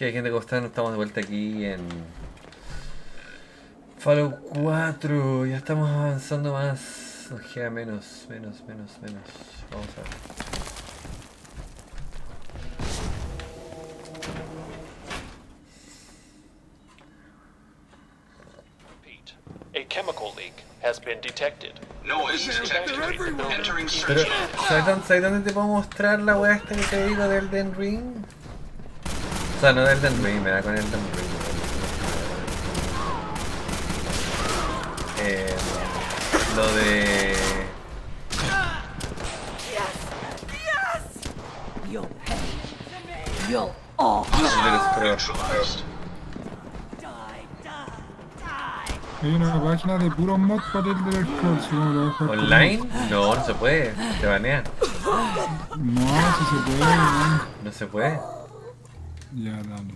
Que gente, ¿cómo están? Estamos de vuelta aquí en Fallout 4. Ya estamos avanzando más. Nos queda menos. Vamos a ver. A chemical leak has been detected. Noise detected. Entering Pero, search. ¿sabes dónde te puedo mostrar la weá esta que te digo del Elden Ring? O sea, no del Elden Ring, me da con el Elden Ring. Lo de... You'll pay. You'll all Neutralized. Hay una página de puros mods para el del Scroll, si no lo dejo ¿Online? No, no se puede. Te banean. No, si se puede, man. No se puede. Ya, dale.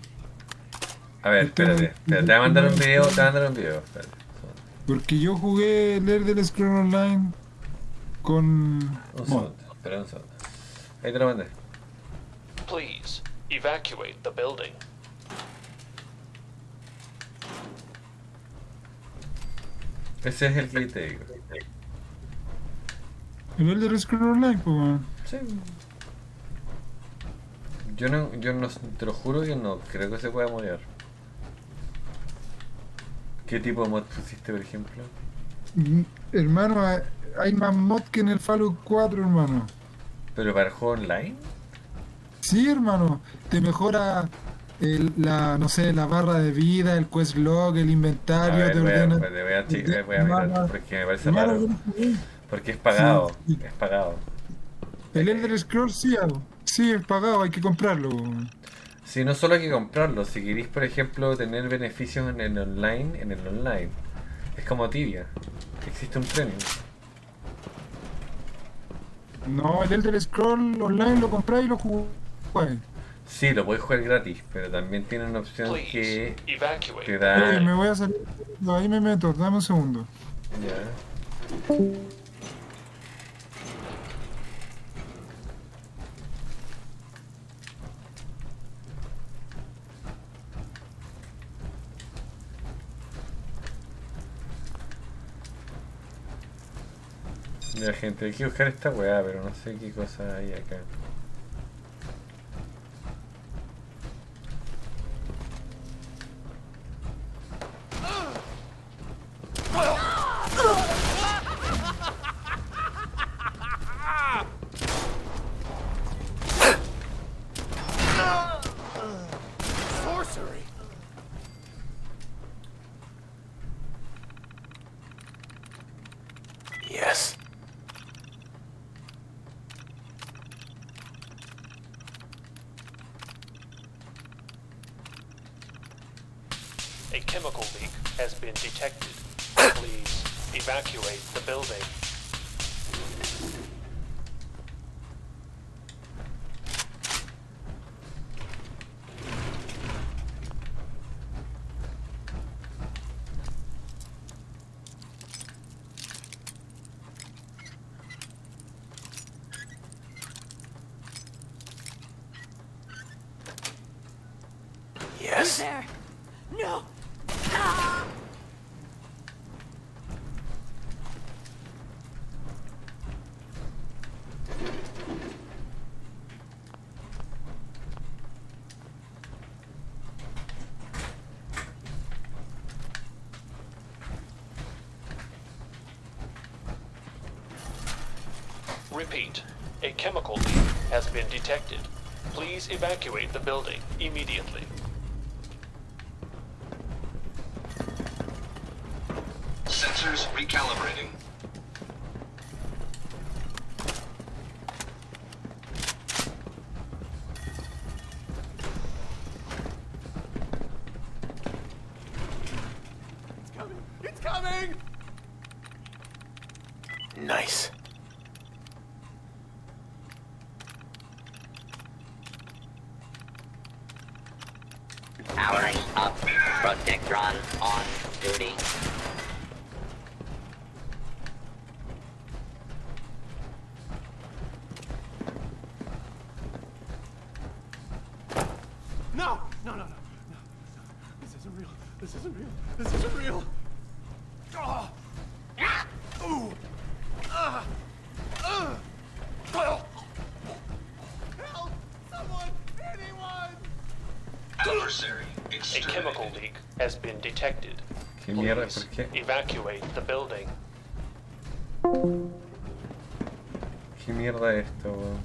A ver, espérate. Te voy a mandar un video. Espérate. Porque yo jugué el Elder Scroll Online con Un mod. segundo. Espera un segundo. Ahí te lo mandé. Please evacuate the building. Ese es el que te digo. El Elder Scroll Online, pues, man. Sí. Yo no, te lo juro que no creo que se pueda modear. ¿Qué tipo de mod pusiste, por ejemplo? Hermano, hay más mod que en el Fallout 4, hermano. ¿Pero para el juego online? Sí, hermano. Te mejora no sé, la barra de vida, el quest log, el A inventario, ver, te ordena. voy a mirar porque me parece Hermano, raro. yo no jugué. Porque es pagado. Sí. Es pagado. El Elder Scrolls sí, sí, es pagado, hay que comprarlo. Si no solo hay que comprarlo, si queréis, por ejemplo, tener beneficios en el online, es como Tibia. Existe un premium. No, el Elder Scroll Online lo compré y lo jugué. Sí, lo puedes jugar gratis, pero también tiene una opción Please que evacuate te the da... Me voy a salir. No, ahí me meto, dame un segundo. Ya. Ya, gente, hay que buscar esta weá, pero no sé qué cosa hay acá. sorcery. Yes. A chemical leak has been detected. Please evacuate the building. Yes. there. No. Repeat. A chemical leak has been detected. Please evacuate the building immediately. Sensors recalibrating. It's coming! Nice. Powering up. Protectron on duty. No! No! no. This isn't real. This isn't real. This isn't real. Oh. Ooh. Help! Someone! Anyone! Adversary A exterminated. chemical leak has been detected. ¿Qué mierda? Please ¿Por qué? evacuate the building. ¿Qué mierda es esto, weón?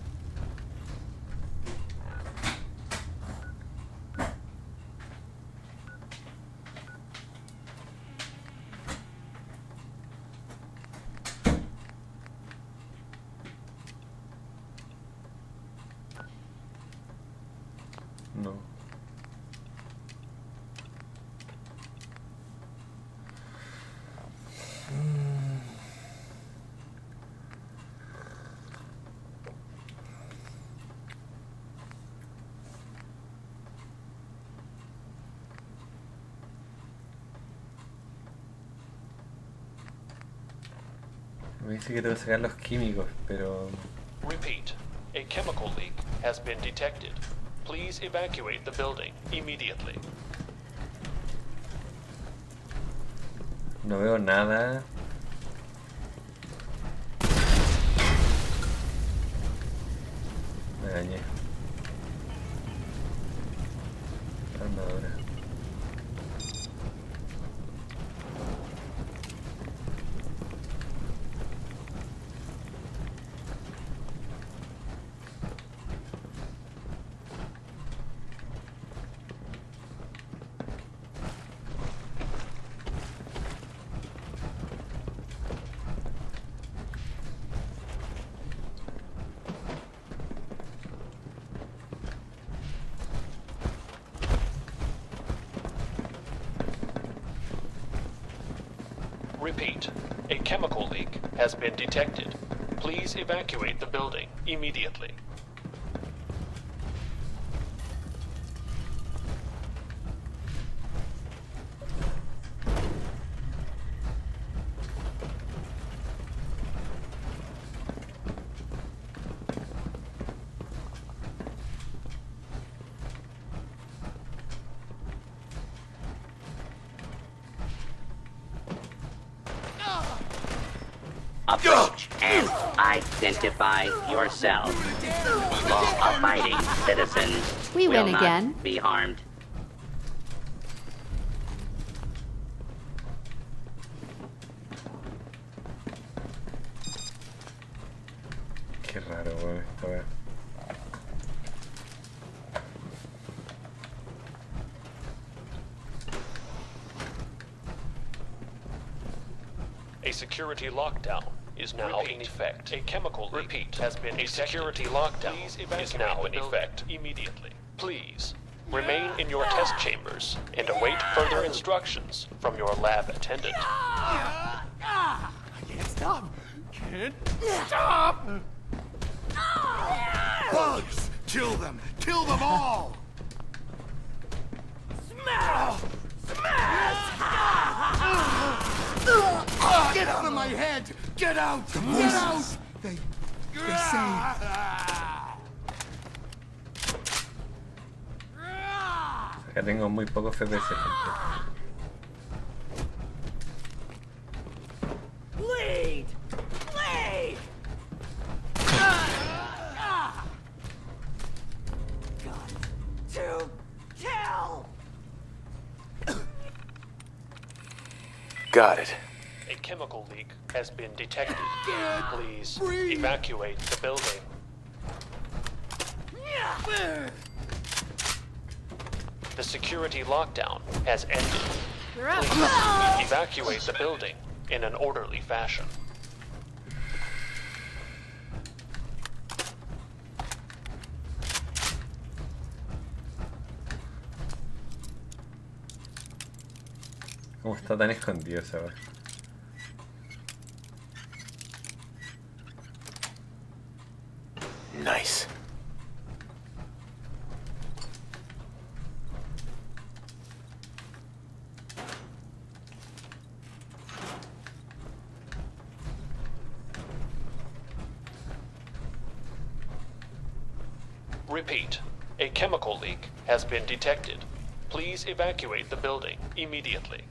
No. Me dice que tengo que sacar los químicos, pero... Repeat. A chemical leak has been detected. Please evacuate the building immediately. No veo nada. Me dañé. Armadura. Repeat. A chemical leak has been detected. Please evacuate the building immediately. Approach and identify yourself. Law-abiding citizens We will win not again. be harmed. Qué raro, weón, esta weá. A security lockdown is now in effect. A chemical leak has been detected. A security lockdown is now in effect immediately. Please remain in your test chambers and await further instructions from your lab attendant. I can't stop. Can't stop. Bugs! Kill them! Kill them all! Smash! Get out of my head! Get out! Get out! They say... Acá tengo muy pocos FPS, gente. Bleed! Bleed! Got to kill! Got it. A chemical leak has been detected. Can't Please breathe. evacuate the building. The security lockdown has ended. Please evacuate the building in an orderly fashion. ¿Cómo está tan escondido esa weá? Nice. Repeat. A chemical leak has been detected. Please evacuate the building immediately.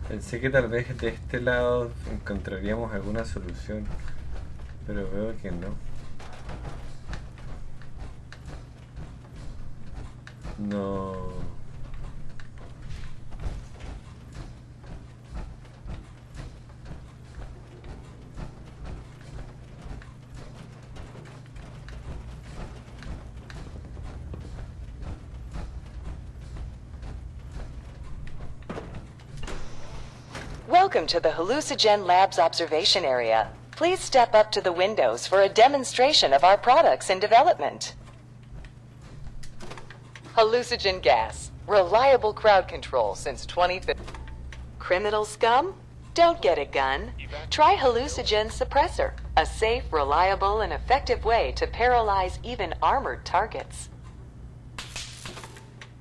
Pensé que tal vez de este lado encontraríamos alguna solución, pero veo que no. No. Welcome to the Hallucigen Labs observation area. Please step up to the windows for a demonstration of our products in development. Hallucigen gas. Reliable crowd control since 2015. Criminal scum? Don't get a gun. Try Hallucigen Suppressor, a safe, reliable, and effective way to paralyze even armored targets.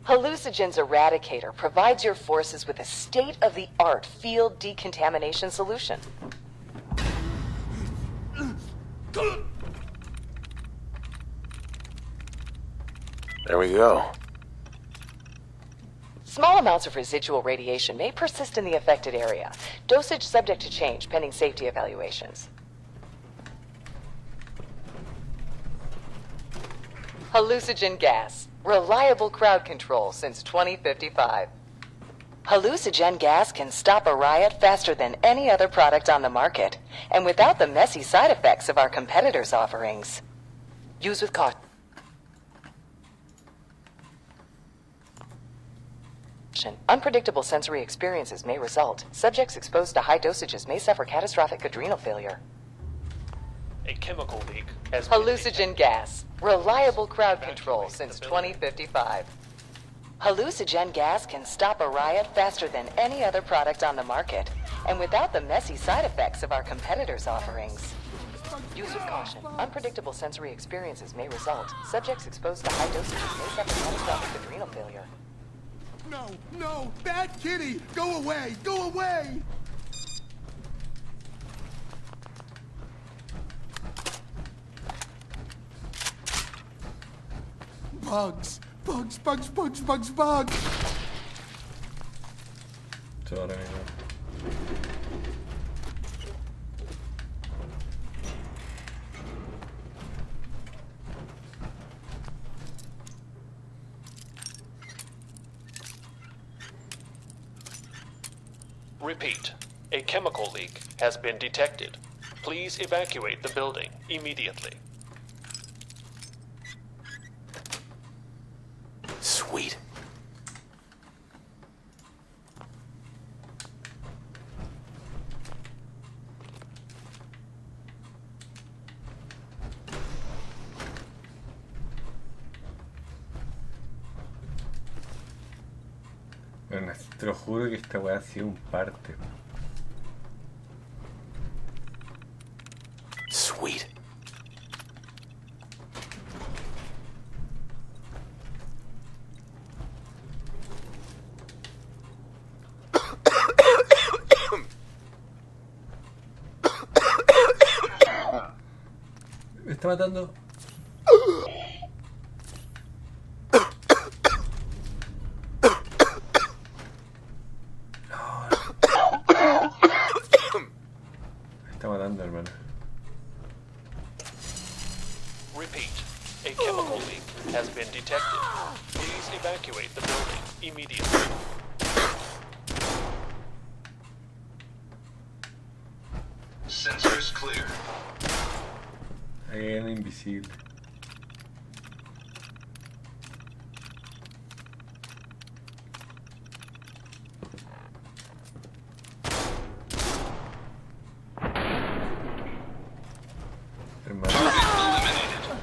Hallucigen's Eradicator provides your forces with a state-of-the-art field decontamination solution. There we go. Small amounts of residual radiation may persist in the affected area. Dosage subject to change pending safety evaluations. Hallucigen gas. Reliable crowd control since 2055. Hallucigen gas can stop a riot faster than any other product on the market, and without the messy side effects of our competitors' offerings. Use with caution. Unpredictable sensory experiences may result. Subjects exposed to high dosages may suffer catastrophic adrenal failure. A chemical leak has been Hallucigen gas. Reliable crowd control since 2055. Hallucigen gas can stop a riot faster than any other product on the market, and without the messy side effects of our competitors' offerings. Use with caution. Unpredictable sensory experiences may result. Subjects exposed to high dosages may suffer catastrophic adrenal failure. No, no, bad kitty! Go away! Go away! Bugs! Bugs, bugs, bugs, bugs, bugs! So ahora mismo. Repeat. A chemical leak has been detected. Please evacuate the building immediately. Sweet. Bueno, te lo juro que esta weá ha sido un parte. Sweet. Me está matando. Me está matando, hermano. Repeat. A chemical leak has been detected. Please evacuate the building immediately. Sensors clear. Ahí hay un invisible. Hermano. Eliminated.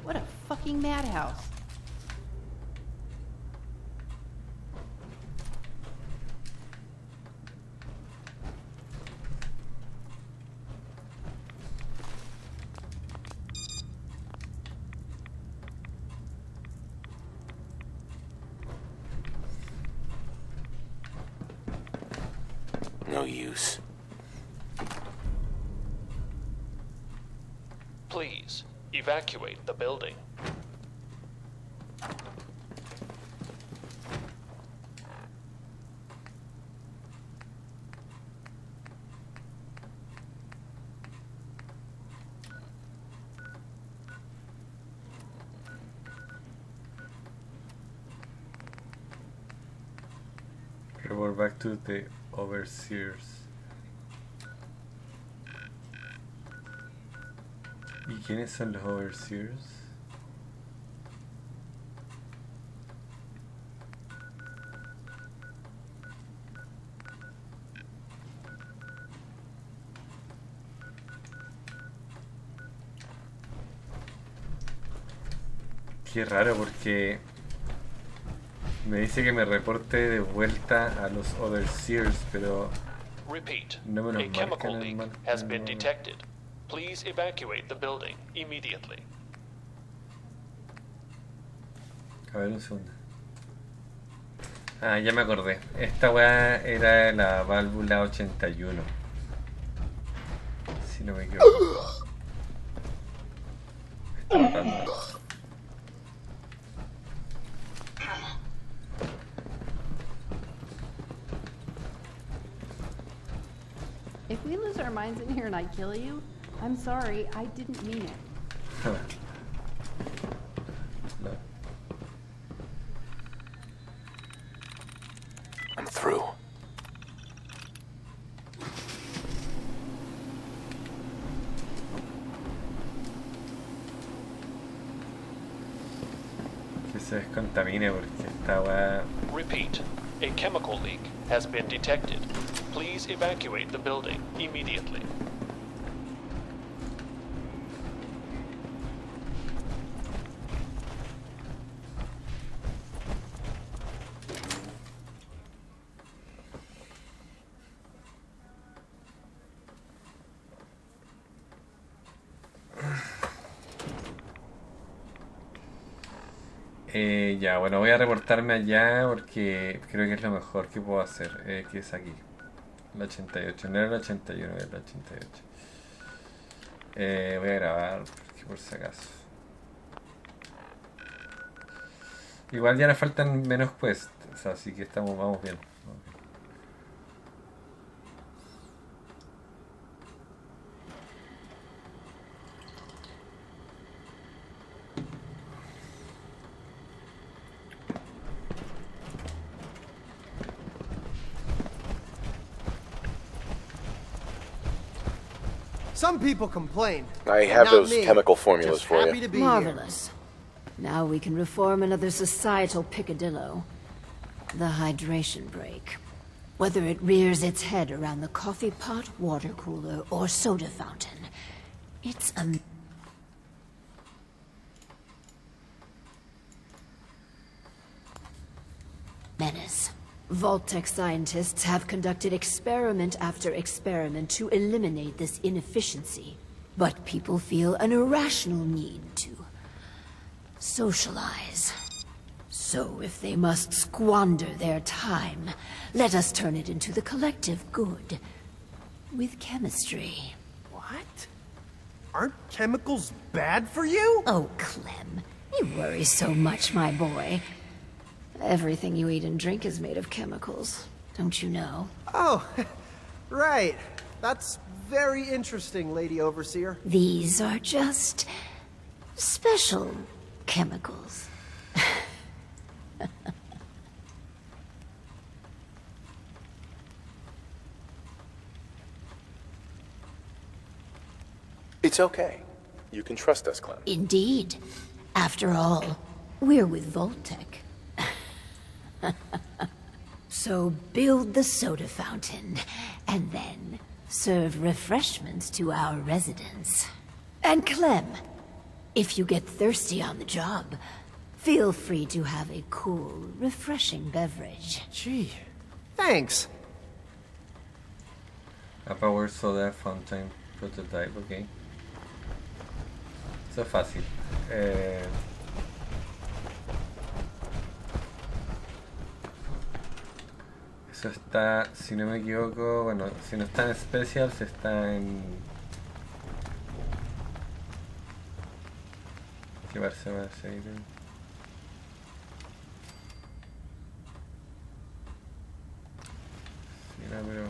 What a fucking madhouse. No use. Please, evacuate the building. Report back to the overseers. ¿Y quiénes son los overseers? Qué raro porque me dice que me reporte de vuelta a los overseers, pero Repeat, no me a los chemical marcan en el leak has been detected. Please evacuate the building immediately. A ver, un segundo. Ah, ya me acordé. Esta weá era la válvula 81. Si no me equivoco. Está matando. If we lose our minds in here and I kill you, I'm sorry, I didn't mean it. No. I'm through. Que se descontamine porque esta weá. Repeat, a chemical leak has been detected. Please evacuate the building immediately. Ya, bueno, voy a reportarme allá porque creo que es lo mejor que puedo hacer. Que es aquí. El 88, no era el 81, era el 88. Voy a grabar, porque por si acaso. Igual ya nos faltan menos quests, así que vamos bien. Some people complain. I have Not those me. chemical formulas Just for happy you. to be here. Marvelous. Now we can reform another societal picadillo. The hydration break. Whether it rears its head around the coffee pot, water cooler, or soda fountain, it's a menace. Vault-Tec scientists have conducted experiment after experiment to eliminate this inefficiency. But people feel an irrational need to socialize. So if they must squander their time, let us turn it into the collective good. With chemistry. What? Aren't chemicals bad for you? Oh, Clem, you worry so much, my boy. Everything you eat and drink is made of chemicals, don't you know? Oh, right. That's very interesting, Lady Overseer. These are just special chemicals. It's okay. You can trust us, Clem. Indeed. After all, we're with Vault-Tec. So build the soda fountain, and then serve refreshments to our residents. And Clem, if you get thirsty on the job, feel free to have a cool, refreshing beverage. Gee, thanks. A power soda fountain prototype, ok. Eso es fácil. Eso está, si no me equivoco, bueno, si no está en Specials, está en Llevarse más aire. Sí, no, pero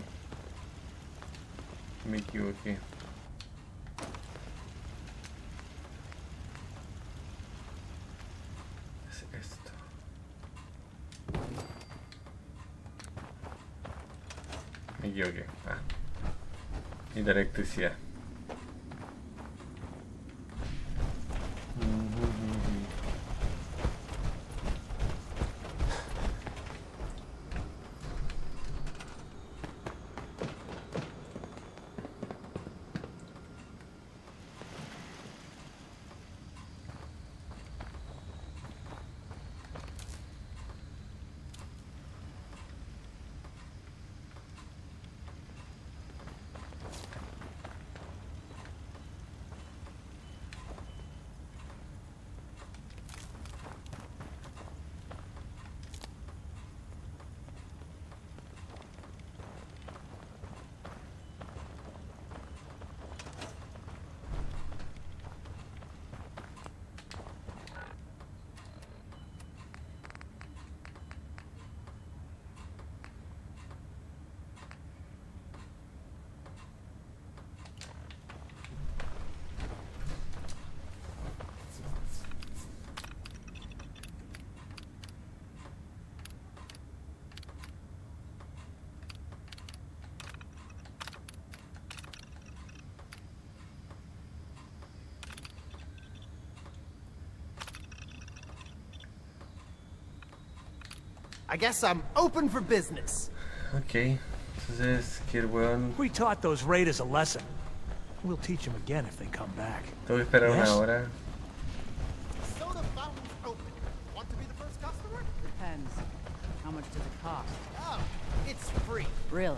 me equivoqué. Es esto. Me equivoqué. Y de electricidad. I guess I'm open for business. Ok, entonces que el weón. We taught those raiders a lesson. We'll teach them again if they come back. Tengo que esperar una hora. Soda fountain's open. Want to be the first customer? Depends. How much does it cost? Oh, it's free. Really?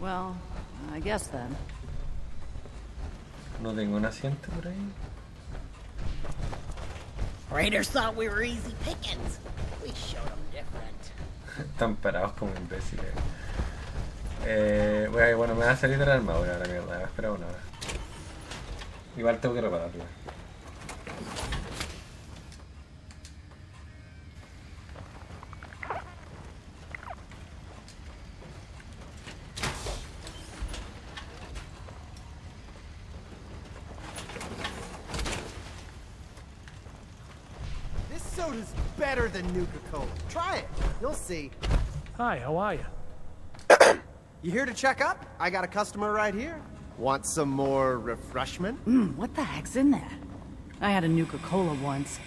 Well, I guess then. No tengo un asiento por ahí. Raiders thought we were easy pickings. We showed them different. Están parados como imbéciles. Bueno, me va a salir de la armadura la mierda. Espera una hora. Igual tengo que repararla. This soda's better than Nuka-Cola. Try it. You'll see. Hi, how are you? You here to check up? I got a customer right here. Want some more refreshment? What the heck's in that? I had a Nuka-Cola once.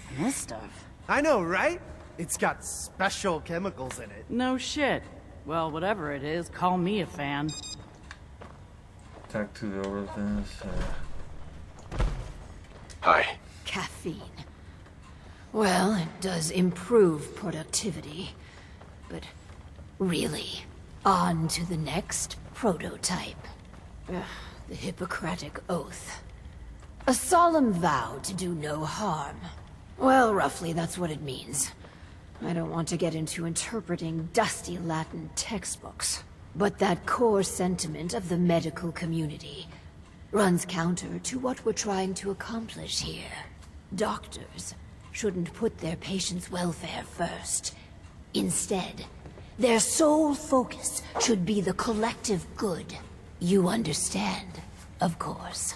And this stuff. I know, right? It's got special chemicals in it. No shit. Well, whatever it is, call me a fan. Talk to the orphans. Hi. Caffeine. Well, it does improve productivity. But really, on to the next prototype. Ugh, the Hippocratic Oath. A solemn vow to do no harm. Well, roughly that's what it means. I don't want to get into interpreting dusty Latin textbooks. But that core sentiment of the medical community runs counter to what we're trying to accomplish here. Doctors shouldn't put their patients' welfare first. Instead, their sole focus should be the collective good. You understand, of course.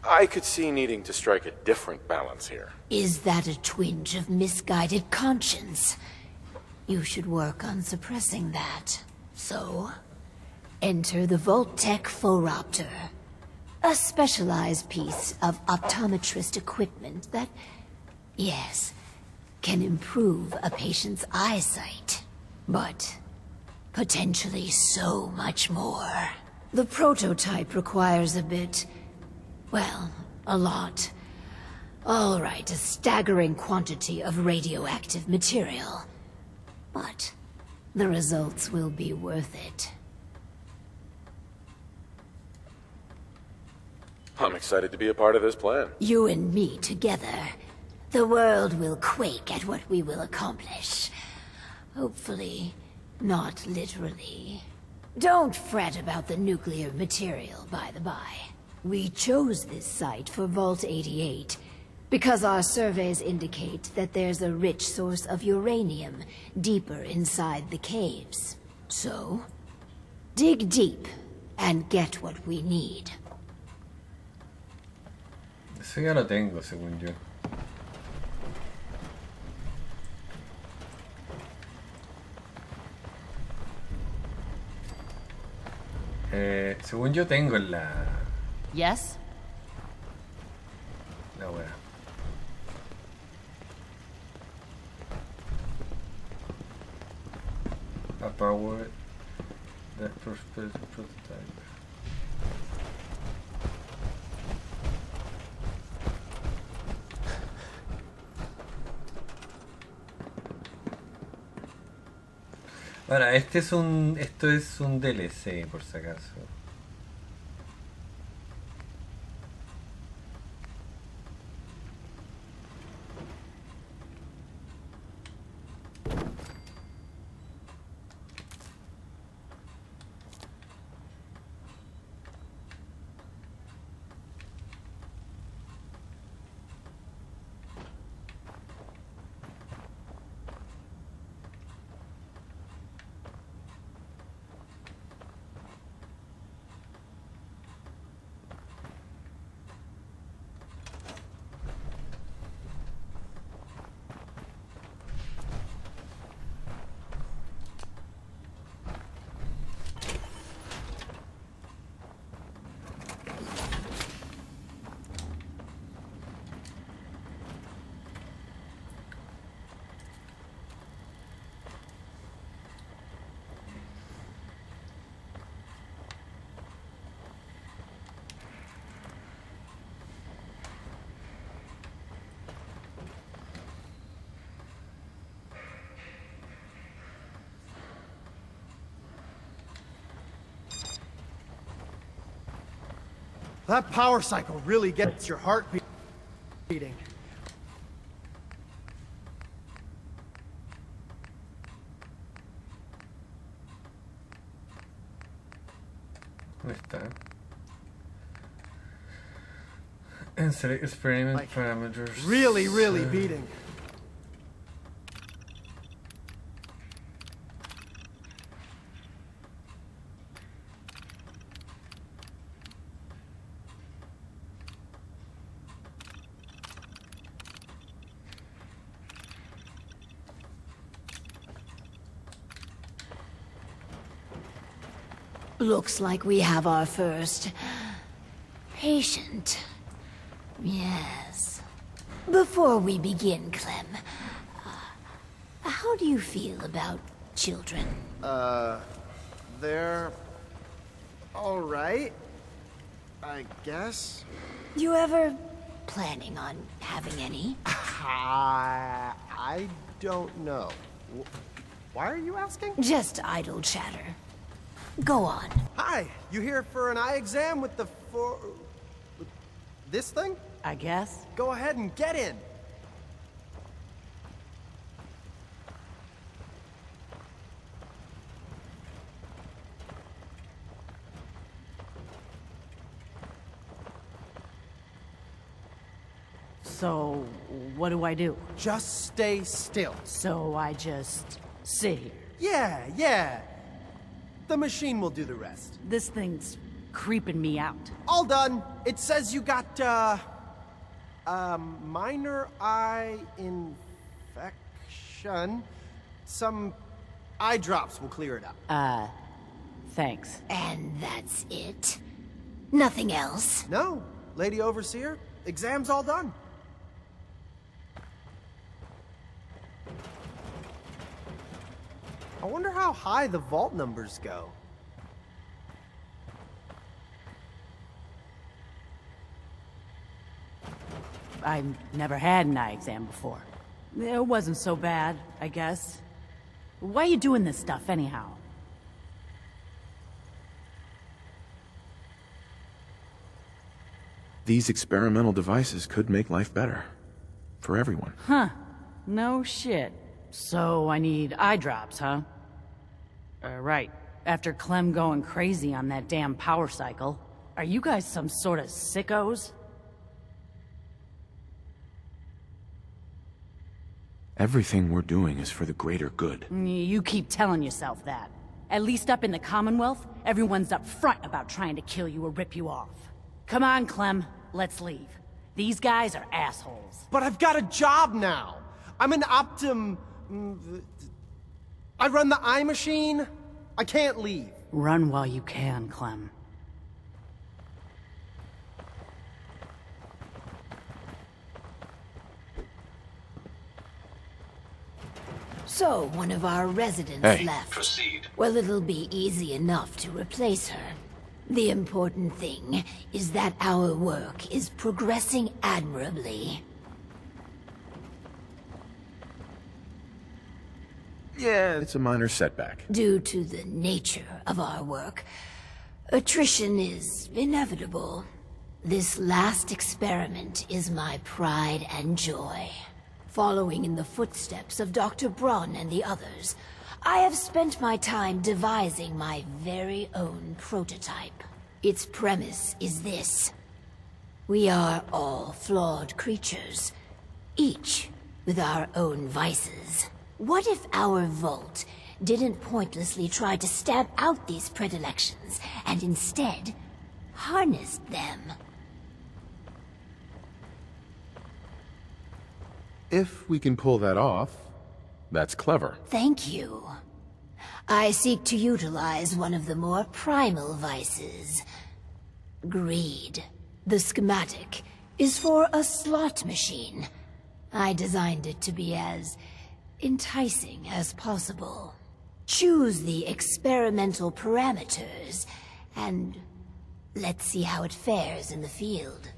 I could see needing to strike a different balance here. Is that a twinge of misguided conscience? You should work on suppressing that. So, enter the Voltec Phoropter. A specialized piece of optometrist equipment that, yes, can improve a patient's eyesight. But potentially so much more. The prototype requires a bit, well, a lot. All right, a staggering quantity of radioactive material. But the results will be worth it. I'm excited to be a part of this plan. You and me together. The world will quake at what we will accomplish. Hopefully, not literally. Don't fret about the nuclear material, by the by. We chose this site for Vault 88 because our surveys indicate that there's a rich source of uranium deeper inside the caves. So, dig deep and get what we need. Eso ya lo tengo, según yo. Según yo tengo la... Yes? La wea. A power... That prototype. Ahora, esto es un DLC, por si acaso. That power cycle really gets your heart beating. ¿Dónde está? And select experiment parameters. Really beating. Looks like we have our first patient. Yes. Before we begin, Clem, how do you feel about children? They're all right, I guess. You ever planning on having any? I don't know. Why are you asking? Just idle chatter. Go on. Hi, you here for an eye exam with this thing? I guess. Go ahead and get in. So, what do I do? Just stay still. So I just sit here? Yeah. The machine will do the rest. This thing's creeping me out. All done. It says you got, minor eye infection. Some eye drops will clear it up. Thanks. And that's it? Nothing else? No. Lady Overseer, exam's all done. I wonder how high the vault numbers go. I never had an eye exam before. It wasn't so bad, I guess. Why are you doing this stuff, anyhow? These experimental devices could make life better. For everyone. Huh. No shit. So I need eye drops, huh? Right. After Clem going crazy on that damn power cycle. Are you guys some sort of sickos? Everything we're doing is for the greater good. You keep telling yourself that. At least up in the Commonwealth, everyone's up front about trying to kill you or rip you off. Come on, Clem, let's leave. These guys are assholes. But I've got a job now. I'm an I run the eye machine. I can't leave. Run while you can, Clem. So, one of our residents left. Proceed. Well, it'll be easy enough to replace her. The important thing is that our work is progressing admirably. Yeah, it's a minor setback. Due to the nature of our work, attrition is inevitable. This last experiment is my pride and joy. Following in the footsteps of Dr. Braun and the others, I have spent my time devising my very own prototype. Its premise is this. We are all flawed creatures, each with our own vices. What if our Vault didn't pointlessly try to stamp out these predilections, and instead harnessed them? If we can pull that off, that's clever. Thank you. I seek to utilize one of the more primal vices. Greed. The schematic is for a slot machine. I designed it to be as enticing as possible. Choose the experimental parameters, and let's see how it fares in the field.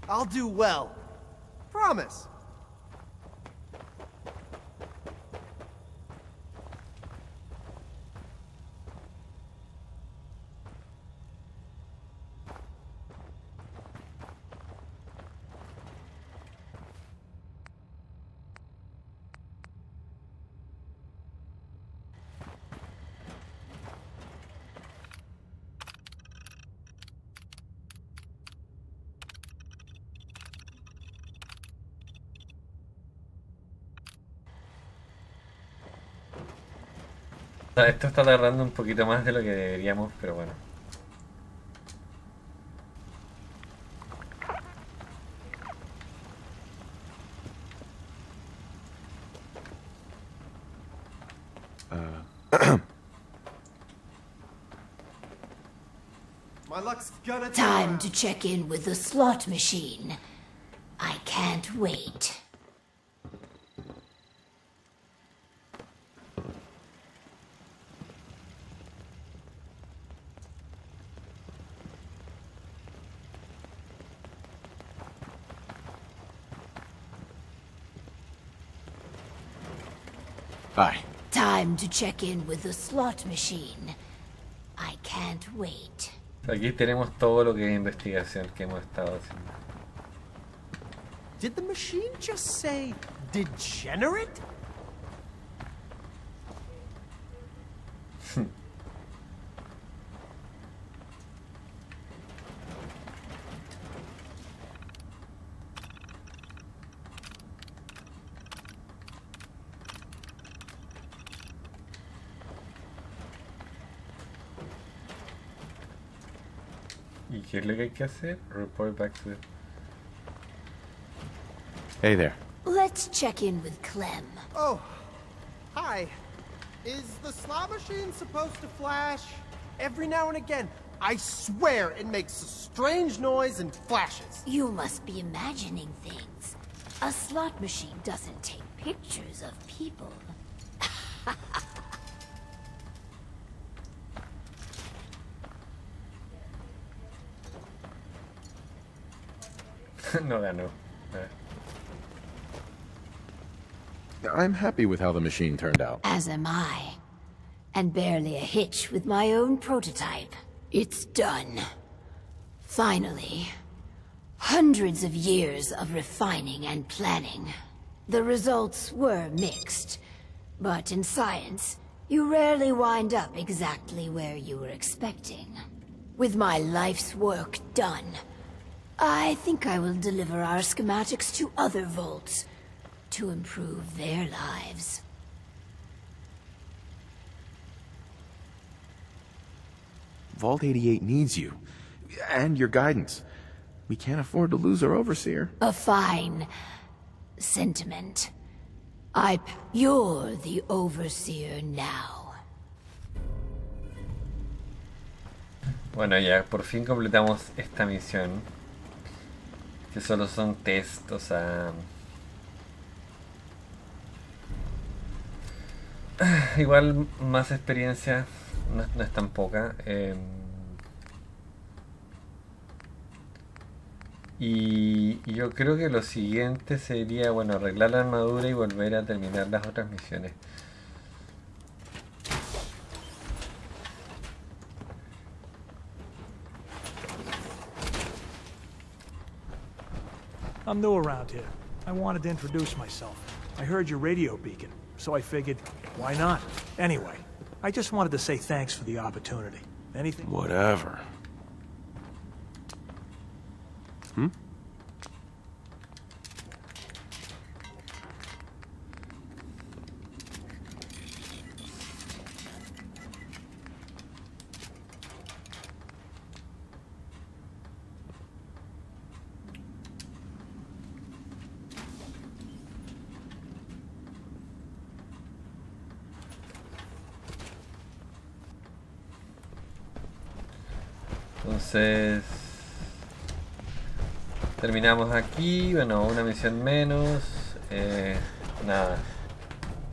I'll do well. Promise. Esto está tardando un poquito más de lo que deberíamos, pero bueno. Time to check in with the slot machine. I can't wait. Hi. Time to check in with the slot machine. I can't wait. Aquí tenemos todo lo que es investigación que hemos estado haciendo. Did the machine just say degenerate? ¿Y qué es lo que hay que hacer? Report back to the... Hey there. Let's check in with Clem. Oh, hi. Is the slot machine supposed to flash? Every now and again, I swear it makes a strange noise and flashes. You must be imagining things. A slot machine doesn't take pictures of people. No ganó. I'm happy with how the machine turned out. As am I. And barely a hitch with my own prototype. It's done. Finally. Hundreds of years of refining and planning. The results were mixed. But in science, you rarely wind up exactly where you were expecting. With my life's work done, I think I will deliver our schematics to other vaults to improve their lives. Vault 88 needs you. And your guidance. We can't afford to lose our overseer. A fine sentiment. You're the overseer now. Bueno, ya por fin completamos esta misión. Que solo son test, o sea... Igual más experiencia, no es tan poca. Y yo creo que lo siguiente sería, bueno, arreglar la armadura y volver a terminar las otras misiones. I'm new around here. I wanted to introduce myself. I heard your radio beacon, so I figured, why not? Anyway, I just wanted to say thanks for the opportunity. Anything? Whatever. Hmm? Entonces terminamos aquí, bueno, una misión menos. Nada,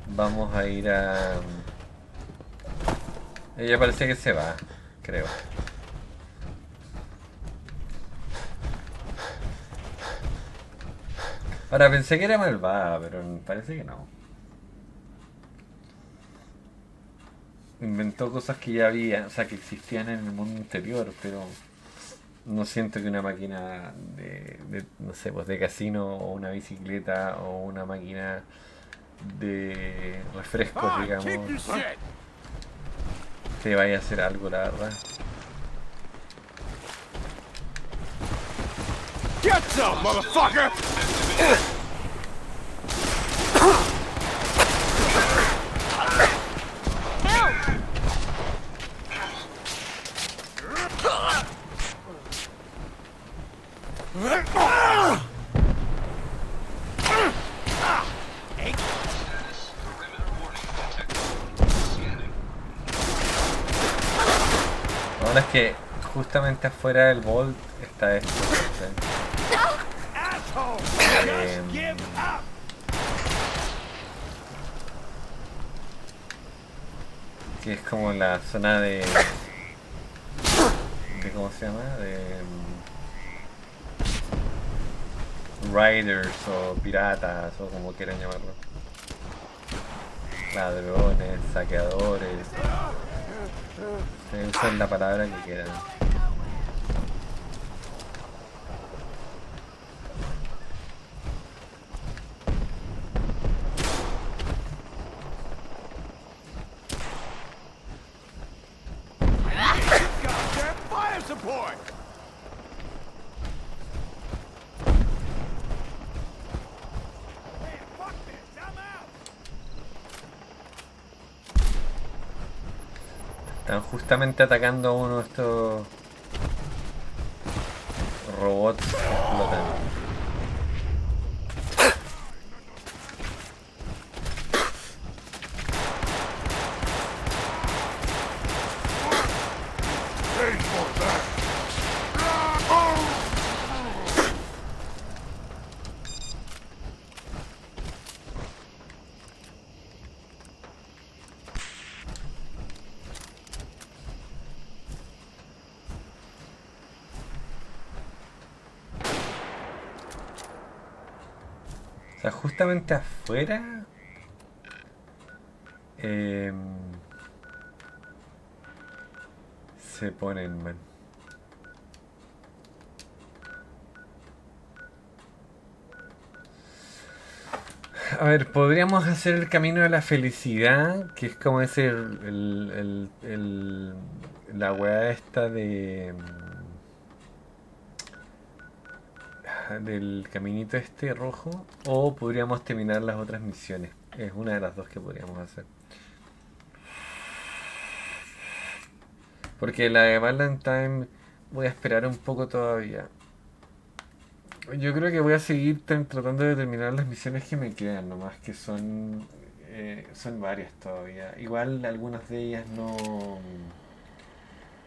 vamos a ir a... Ella parece que se va, creo. Ahora pensé que era malvada, pero parece que no. Inventó cosas que ya había, o sea, que existían en el mundo interior, pero no siento que una máquina de no sé, pues de casino o una bicicleta o una máquina de refrescos, digamos, te vaya a hacer algo, la verdad. Get some, motherfucker! Ahora es que justamente afuera del vault está esto. Que es como la zona de ¿cómo se llama? De riders o piratas o como quieran llamarlo. Ladrones, saqueadores. Esa es la palabra que quieran. Están justamente atacando a uno de estos robots que explotan. O sea, justamente afuera se ponen mal. A ver, podríamos hacer el camino de la felicidad, que es como ese la weá esta del caminito este rojo, o podríamos terminar las otras misiones. Es una de las dos que podríamos hacer. Porque la de Valentine voy a esperar un poco todavía. Yo creo que voy a seguir tratando de terminar las misiones que me quedan, nomás que son varias todavía. Igual algunas de ellas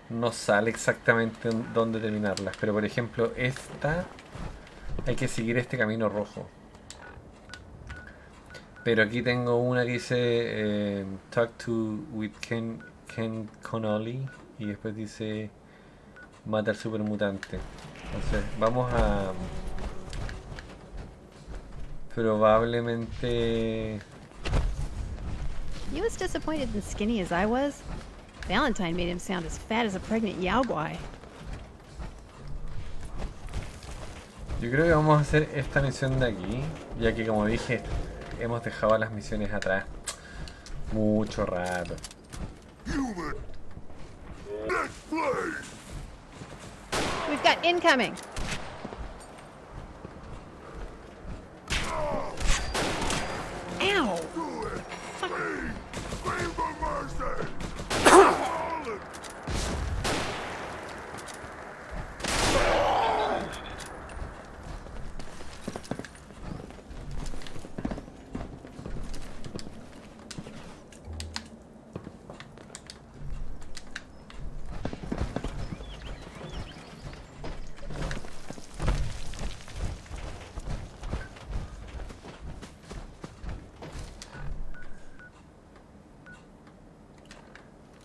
no sale exactamente dónde terminarlas, pero por ejemplo esta hay que seguir este camino rojo. Pero aquí tengo una que dice Talk to with Ken Connolly y después dice mata al supermutante. Entonces vamos a probablemente. You as disappointed and skinny as I was? Valentine made him sound as fat as a pregnant yowboy. Yo creo que vamos a hacer esta misión de aquí, ya que como dije, hemos dejado las misiones atrás mucho rato. We've got incoming. Ow!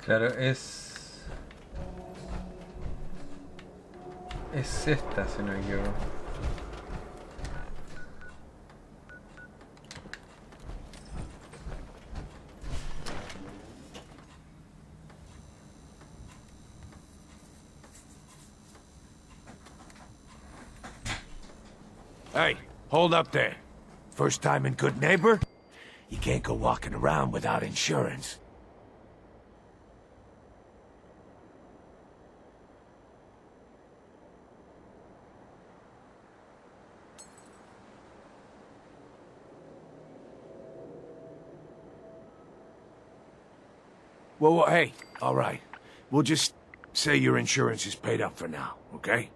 Claro, es esta, si no me equivoco. Hey, hold up there. First time in Good Neighbor? You can't go walking around without insurance. Well, hey, all right. We'll just say your insurance is paid up for now, okay?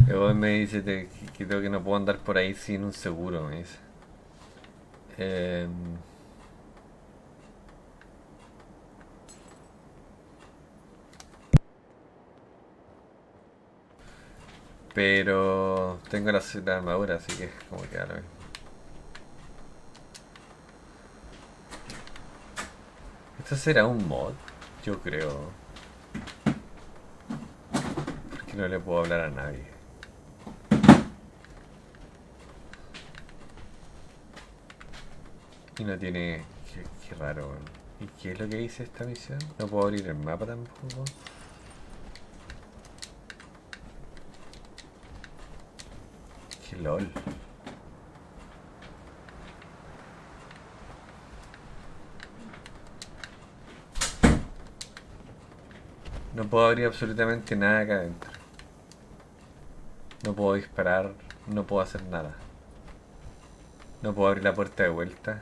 Luego me dice que creo que no puedo andar por ahí sin un seguro, me dice. Pero tengo la armadura, así que es como que ahora. ¿Esto será un mod? Yo creo. Porque no le puedo hablar a nadie. Y no tiene... Qué raro, bueno. ¿Y qué es lo que dice esta misión? No puedo abrir el mapa tampoco. Qué lol. No puedo abrir absolutamente nada acá adentro. No puedo disparar, no puedo hacer nada. No puedo abrir la puerta de vuelta.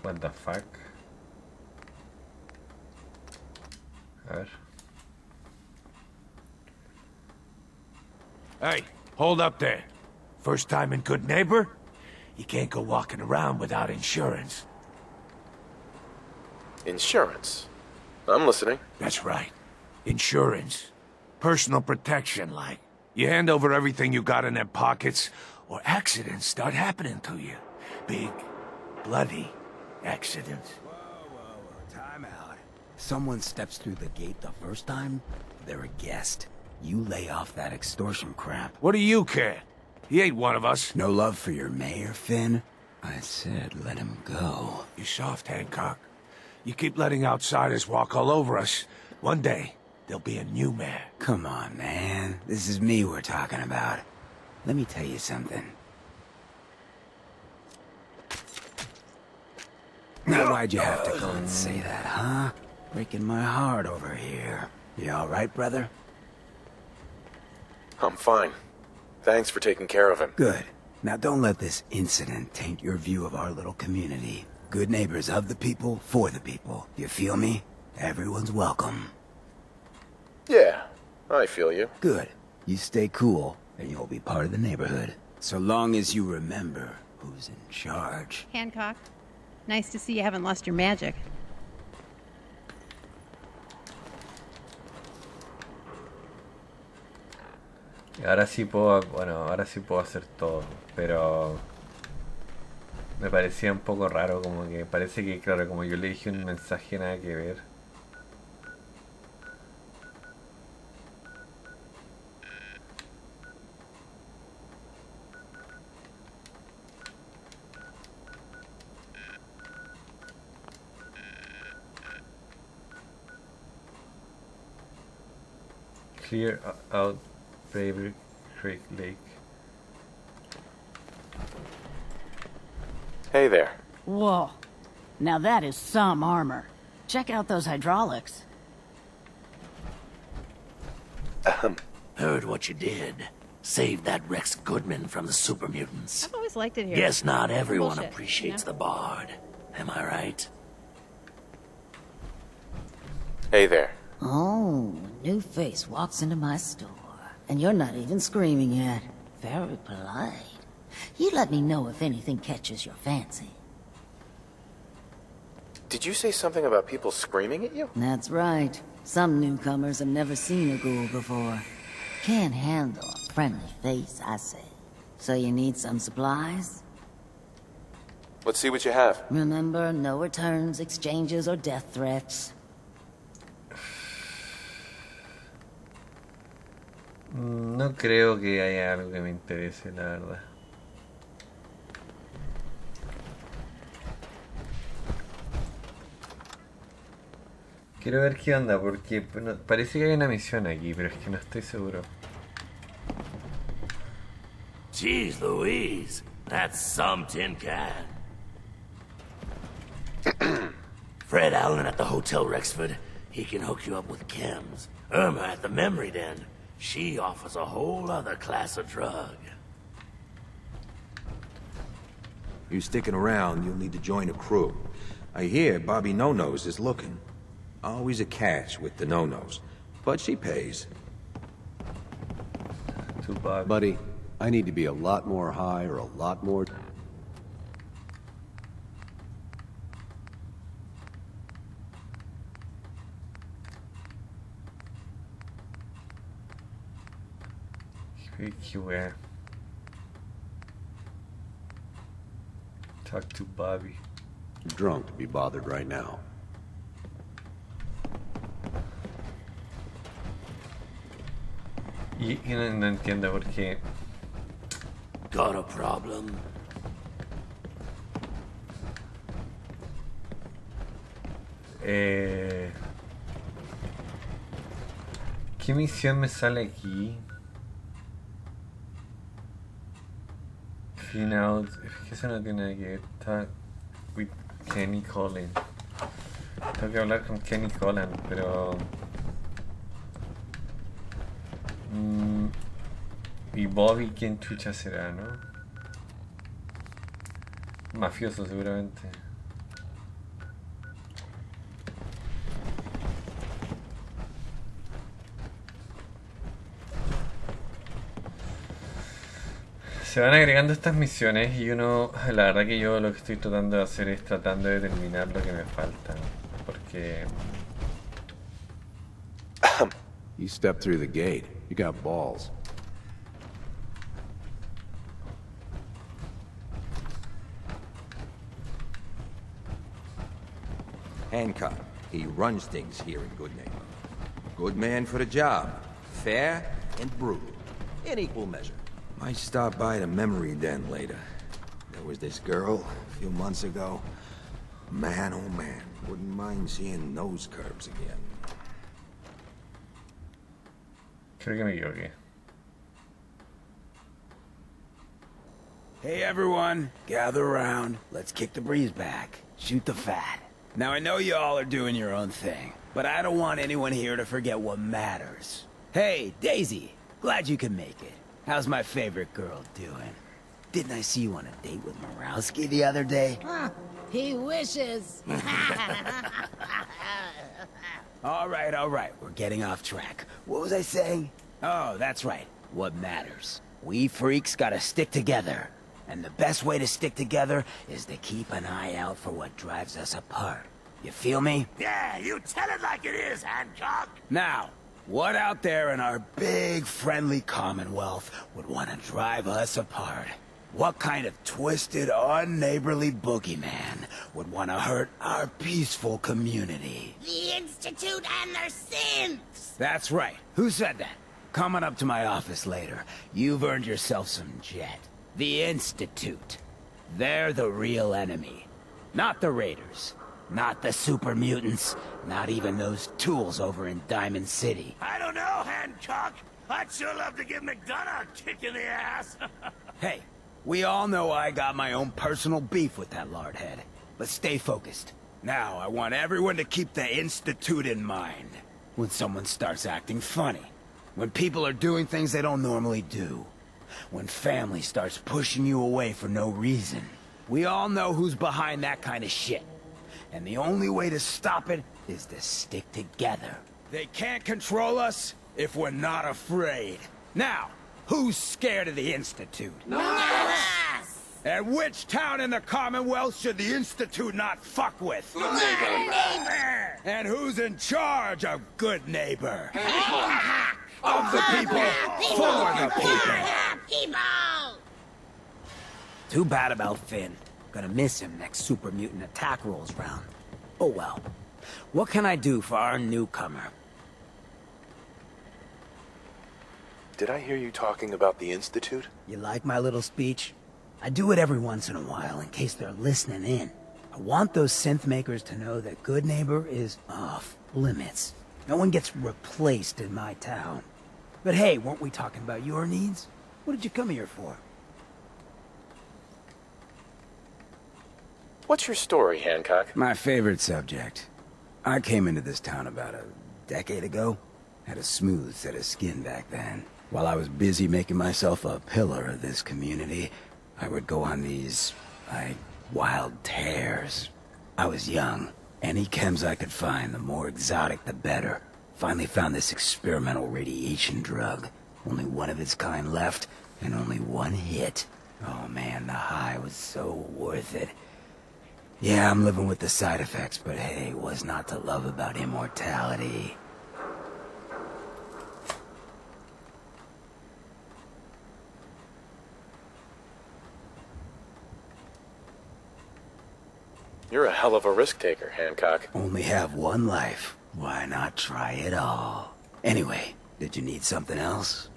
What the fuck. A ver. Hey, hold up there. First time in Good Neighbor? You can't go walking around without insurance. Insurance? I'm listening. That's right. Insurance. Personal protection, like. You hand over everything you got in them pockets, or accidents start happening to you. Big, bloody accidents. Time out. Someone steps through the gate the first time, they're a guest. You lay off that extortion crap. What do you care? He ain't one of us. No love for your mayor, Finn? I said let him go. You soft, Hancock. You keep letting outsiders walk all over us. One day, there'll be a new mayor. Come on, man. This is me we're talking about. Let me tell you something. Now, why'd you have to go and say that, huh? Breaking my heart over here. You all right, brother? I'm fine. Thanks for taking care of him. Good. Now don't let this incident taint your view of our little community. Good neighbors of the people, for the people. You feel me? Everyone's welcome. Yeah, I feel you. Good. You stay cool, and you'll be part of the neighborhood. So long as you remember who's in charge. Hancock, nice to see you haven't lost your magic. Ahora sí puedo, bueno, ahora sí puedo hacer todo, pero me parecía un poco raro, como que parece que, claro, como yo le dije un mensaje nada que ver. Clear out Bravery Creek Lake. Hey there. Whoa. Now that is some armor. Check out those hydraulics. Heard what you did. Saved that Rex Goodman from the super mutants. I've always liked it here. Guess not everyone Bullshit, appreciates you know? the Bard. Am I right? Hey there. Oh, a new face walks into my store. And you're not even screaming yet. Very polite. You let me know if anything catches your fancy. Did you say something about people screaming at you? That's right. Some newcomers have never seen a ghoul before. Can't handle a friendly face, I say. So you need some supplies? Let's see what you have. Remember, no returns, exchanges, or death threats. No creo que haya algo que me interese, la verdad. Quiero ver qué onda, porque parece que hay una misión aquí, pero es que no estoy seguro. Jeez Louise, that's some tin can. Fred Allen at the Hotel Rexford. He can hook you up with chems. Irma at the Memory Den. She offers a whole other class of drug. You're sticking around, you'll need to join a crew. I hear Bobby No-Nose is looking. Always a catch with the No-Nose, but she pays. To Bobby. Buddy, I need to be a lot more high or a lot more... QA. Talk to Bobby. Drunk to be bothered right now. Y no entiendo por qué. Got a problem? ¿Qué misión me sale aquí? Final, es que eso no tiene nada que ver. Está with Kenny Collins. Tengo que hablar con Kenny Collins, pero Y Bobi, ¿quién chucha será, no? Mafioso seguramente. Se van agregando estas misiones y uno, la verdad que yo lo que estoy tratando de hacer es tratando de terminar lo que me falta. Porque... You stepped through the gate. You got balls. Hancock. He runs things here in Goodneighbor. Good man for the job. Fair and brutal. In equal measure. Might stop by the memory den later. There was this girl a few months ago. Man, oh man. Wouldn't mind seeing those curves again. Creo que me equivoqué. Hey everyone, gather around. Let's kick the breeze back. Shoot the fat. Now I know you all are doing your own thing, but I don't want anyone here to forget what matters. Hey, Daisy, glad you could make it. How's my favorite girl doing? Didn't I see you on a date with Morowski the other day? He wishes. All right, we're getting off track. What was I saying? Oh, that's right. What matters. We freaks gotta stick together. And the best way to stick together is to keep an eye out for what drives us apart. You feel me? Yeah, you tell it like it is, Hancock. Now, what out there in our big, friendly Commonwealth would want to drive us apart? What kind of twisted, unneighborly boogeyman would want to hurt our peaceful community? The Institute and their synths! That's right. Who said that? Coming up to my office later. You've earned yourself some jet. The Institute. They're the real enemy. Not the Raiders. Not the super mutants. Not even those tools over in Diamond City. I don't know, Hancock. I'd sure love to give McDonough a kick in the ass. Hey, we all know I got my own personal beef with that lardhead. But stay focused. Now, I want everyone to keep the Institute in mind. When someone starts acting funny. When people are doing things they don't normally do. When family starts pushing you away for no reason. We all know who's behind that kind of shit. And the only way to stop it is to stick together. They can't control us if we're not afraid. Now, who's scared of the Institute? Us! And which town in the Commonwealth should the Institute not fuck with? Good neighbor! And who's in charge of Good Neighbor? Of the people, for the people. People! Too bad about Finn. Gonna miss him next super mutant attack rolls round. Oh well. What can I do for our newcomer? Did I hear you talking about the Institute? You like my little speech? I do it every once in a while in case they're listening in. I want those synth makers to know that Good Neighbor is off limits. No one gets replaced in my town. But hey, weren't we talking about your needs? What did you come here for? What's your story, Hancock? My favorite subject. I came into this town about a decade ago. Had a smooth set of skin back then. While I was busy making myself a pillar of this community, I would go on these, wild tears. I was young. Any chems I could find, the more exotic the better. Finally found this experimental radiation drug. Only one of its kind left, and only one hit. Oh man, the high was so worth it. Yeah, I'm living with the side effects, but hey, what's not to love about immortality? You're a hell of a risk taker, Hancock. Only have one life. Why not try it all? Anyway, did you need something else?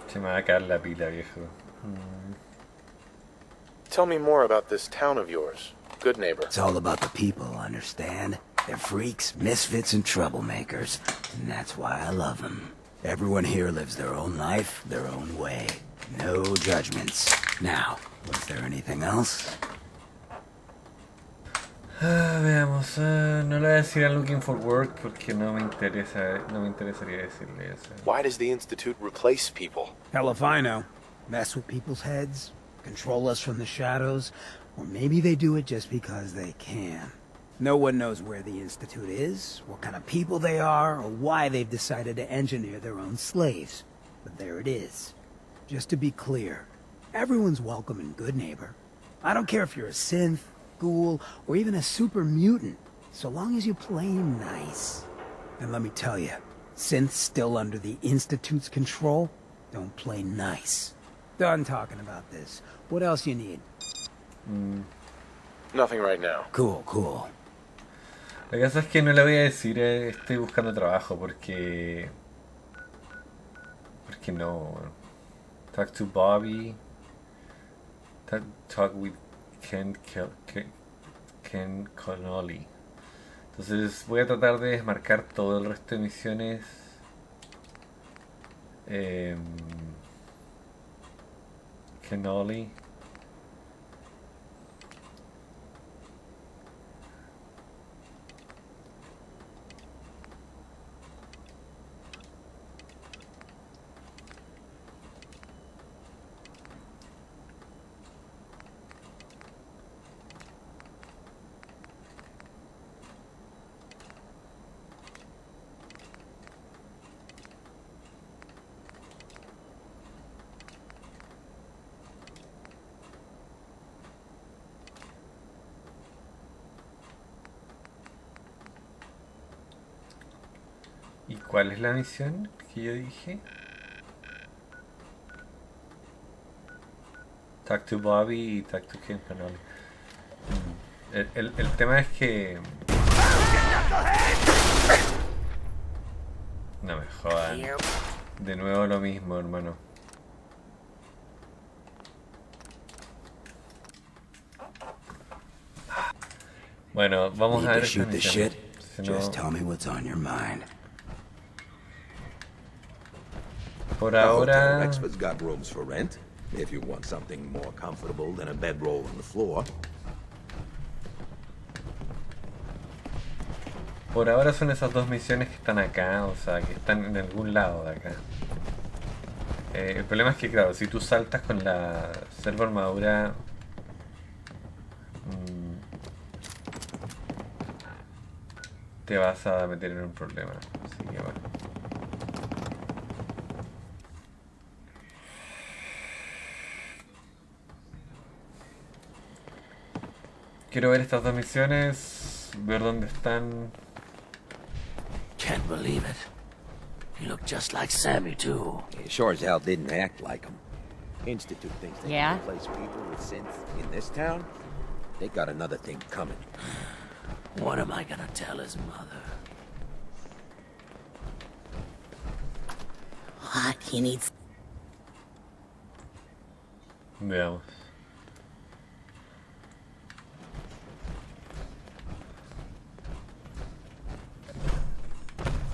Se me va a caer la pila, viejo. Tell me more about this town of yours, Good Neighbor. It's all about the people, understand? They're freaks, misfits, and troublemakers. And that's why I love them. Everyone here lives their own life, their own way. No judgments. Now, was there anything else? Veamos, no le voy a decir I'm looking for work porque no me interesaría decirle eso. Why does the Institute replace people? Hell if I know. Mess with people's heads, control us from the shadows, or maybe they do it just because they can. No one knows where the Institute is, what kind of people they are, or why they've decided to engineer their own slaves. But there it is. Just to be clear, everyone's welcome in Good Neighbor. I don't care if you're a synth, ghoul, or even a super mutant, so long as you play nice. And let me tell you, synths still under the Institute's control don't play nice. Done talking about this. What else you need? Nothing right now. Cool. La cosa es que no le voy a decir estoy buscando trabajo porque no. Talk to Bobi. Talk with Ken Connolly. Entonces voy a tratar de desmarcar todo el resto de misiones. Connolly. ¿Y cuál es la misión que yo dije? Talk to Bobi y Talk to Ken Connolly. El tema es que... No me jodan. De nuevo lo mismo, hermano. Bueno, vamos a ver esta misión. Si no... Just tell me what's on your mind. Por ahora... Rexford's got rooms for rent, if you want something more comfortable than a bedroll on the floor. Por ahora son esas dos misiones que están acá, o sea, que están en algún lado de acá. El problema es que, claro, si tú saltas con la serva armadura... te vas a meter en un problema, así que bueno. Quiero ver estas dos misiones, ver dónde están. Can't believe it. He looked just like Sammy, too. He sure as hell didn't act like him. Institute thinks they Yeah? can replace people with synths in this town? They got another thing coming. What am I gonna tell his mother? What? He needs... Veamos.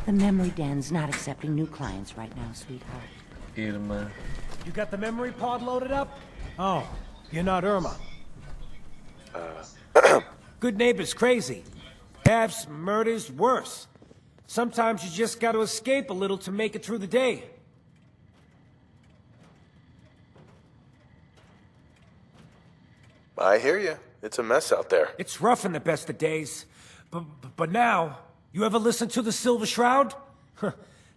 The memory den's not accepting new clients right now, sweetheart. Irma. You got the memory pod loaded up? Oh, you're not Irma. Good neighbor's crazy. Thefts, murders, worse. Sometimes you just gotta escape a little to make it through the day. I hear you. It's a mess out there. It's rough in the best of days. But now, you ever listen to the Silver Shroud?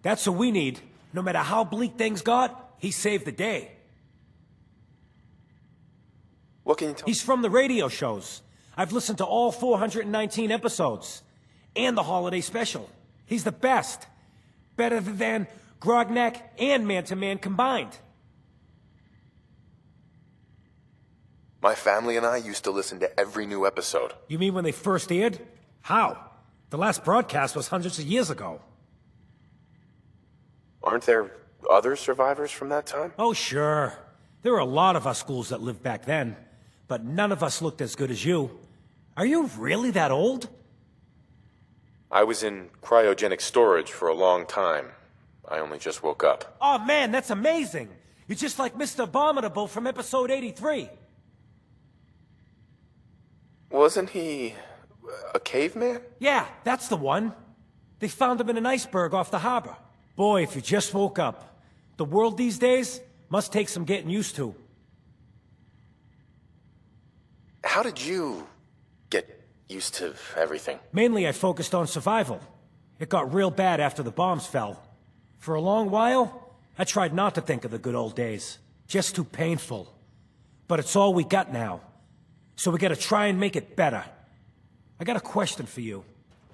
That's what we need. No matter how bleak things got, he saved the day. What can you tell me? He's from the radio shows. I've listened to all 419 episodes. And the holiday special. He's the best. Better than Grognak and Man to Man combined. My family and I used to listen to every new episode. You mean when they first aired? How? The last broadcast was hundreds of years ago. Aren't there other survivors from that time? Oh, sure. There were a lot of us schools that lived back then. But none of us looked as good as you. Are you really that old? I was in cryogenic storage for a long time. I only just woke up. Oh, man, that's amazing. You're just like Mr. Abominable from episode 83. Wasn't he A caveman? Yeah, that's the one. They found him in an iceberg off the harbor. Boy, if you just woke up. The world these days must take some getting used to. How did you get used to everything? Mainly I focused on survival. It got real bad after the bombs fell. For a long while, I tried not to think of the good old days. Just too painful. But it's all we got now. So we gotta try and make it better. I got a question for you.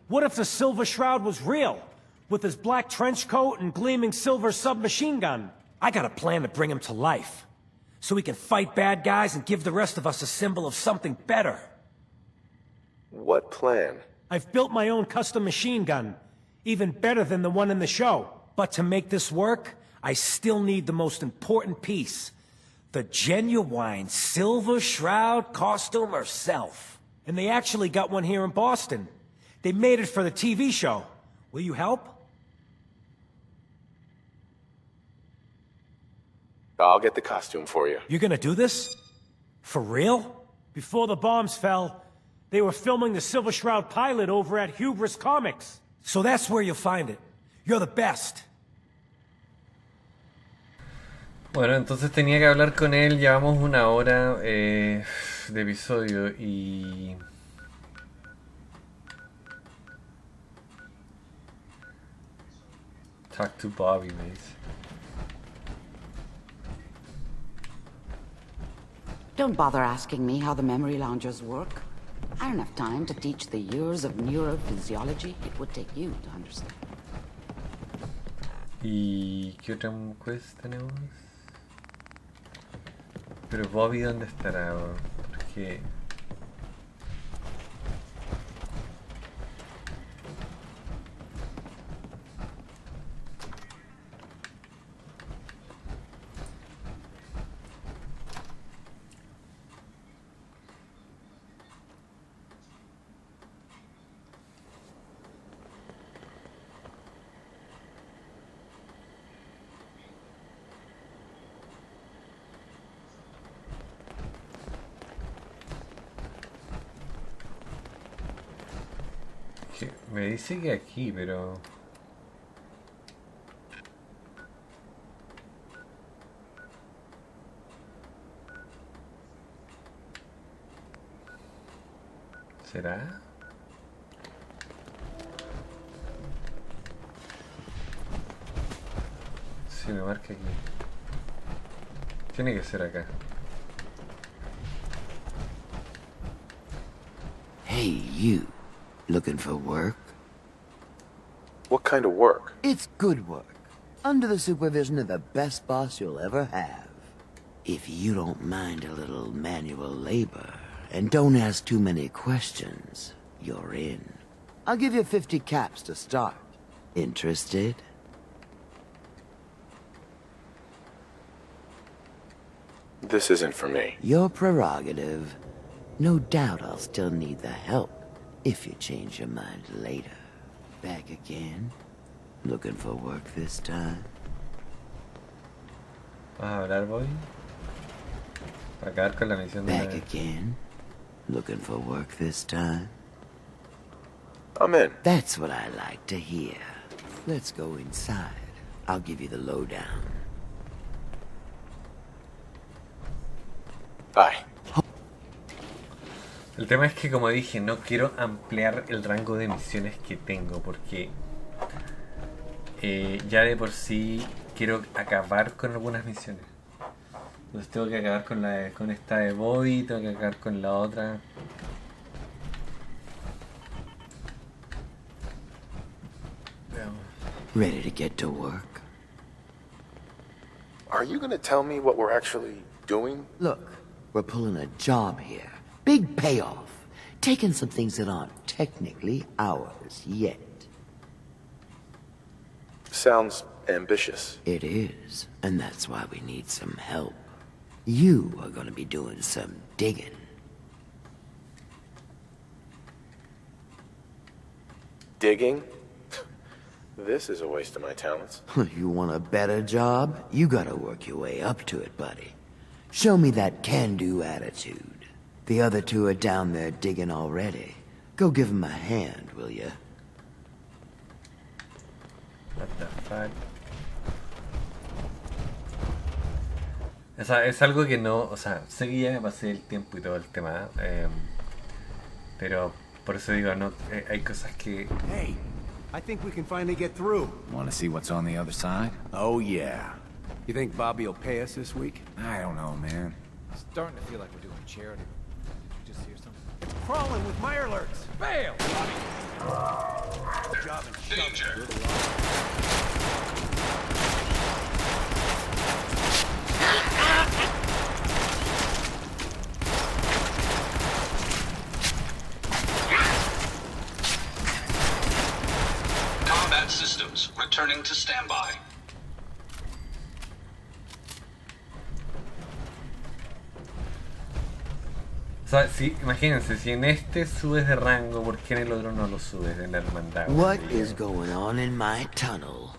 What if the Silver Shroud was real? With his black trench coat and gleaming silver submachine gun? I got a plan to bring him to life. So we can fight bad guys and give the rest of us a symbol of something better. What plan? I've built my own custom machine gun. Even better than the one in the show. But to make this work, I still need the most important piece. The genuine Silver Shroud costume herself. And they actually got one here in Boston. They made it for the TV show. Will you help? I'll get the costume for you. You're gonna do this? For real? Before the bombs fell, they were filming the Silver Shroud pilot over at Hubris Comics. So that's where you'll find it. You're the best. Bueno, entonces tenía que hablar con él. Llevamos 1 hora de episodio y... Talk to Bobi, mate. Don't bother asking me how the memory loungers work. I don't have time to teach the years of neurophysiology it would take you to understand. ¿Y qué otra quest tenemos? Pero Bobi, ¿dónde estará? Porque... Me dice que aquí, pero... ¿Será? Sí, me marca aquí. Tiene que ser acá. Hey, you. Looking for work? What kind of work? It's good work. Under the supervision of the best boss you'll ever have. If you don't mind a little manual labor, and don't ask too many questions, you're in. I'll give you 50 caps to start. Interested? This isn't for me. Your prerogative. No doubt I'll still need the help. If you change your mind later. Back again? Looking for work this time? ¿Vas a hablar, Bobi? Para acabar con la misión de... Back again? Looking for work this time? I'm in. That's what I like to hear. Let's go inside. I'll give you the lowdown. Bye. El tema es que, como dije, no quiero ampliar el rango de misiones que tengo porque ya de por sí quiero acabar con algunas misiones. Entonces tengo que acabar con esta de Bobi, tengo que acabar con la otra. Veamos. Ready to get to work? Are you gonna tell me what we're actually doing? Look, we're pulling a job here. Big payoff. Taking some things that aren't technically ours yet. Sounds ambitious. It is, and that's why we need some help. You are gonna be doing some digging. Digging? This is a waste of my talents. You want a better job? You gotta work your way up to it, buddy. Show me that can-do attitude. The other two are down there digging already. Go give him a hand, will ya? What the fuck. O sea, es algo que no, o sea, sé que ya me pasé el tiempo y todo el tema, pero por eso digo, no, hay cosas que... Hey, I think we can finally get through. Want to see what's on the other side? Oh yeah. You think Bobby will pay us this week? I don't know, man. Starting to feel like we're doing charity. Did you just hear something? It's crawling with Mirelurks. Bail! Bobby. Job and Danger. Combat systems returning to standby. O sea, si, imagínense, si en este subes de rango, ¿por qué en el otro no lo subes en la hermandad? What is going on in my tunnel?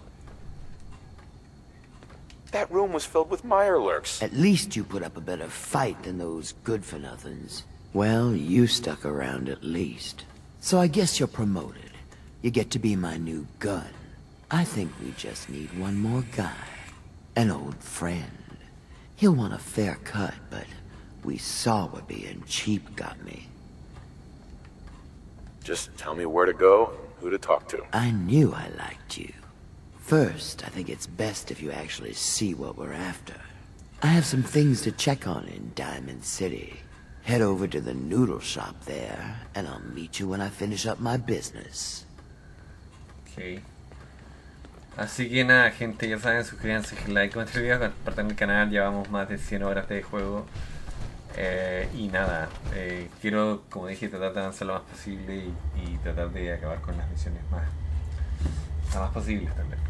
That room was filled with Mirelurks. At least you put up a better fight than those good-for-nothings. Well, you stuck around at least. So I guess you're promoted. You get to be my new gun. I think we just need one more guy. An old friend. He'll want a fair cut, but we saw what being cheap got me. Just tell me where to go, who to talk to. I knew I liked you. First, I think it's best if you actually see what we're after. I have some things to check on in Diamond City. Head over to the noodle shop there, and I'll meet you when I finish up my business. Ok. Así que nada, gente, ya saben, suscríbanse, like, comenten el video, compartan el canal, llevamos más de 100 horas de juego. Y nada, quiero, como dije, tratar de avanzar lo más posible y tratar de acabar con las misiones más posibles también.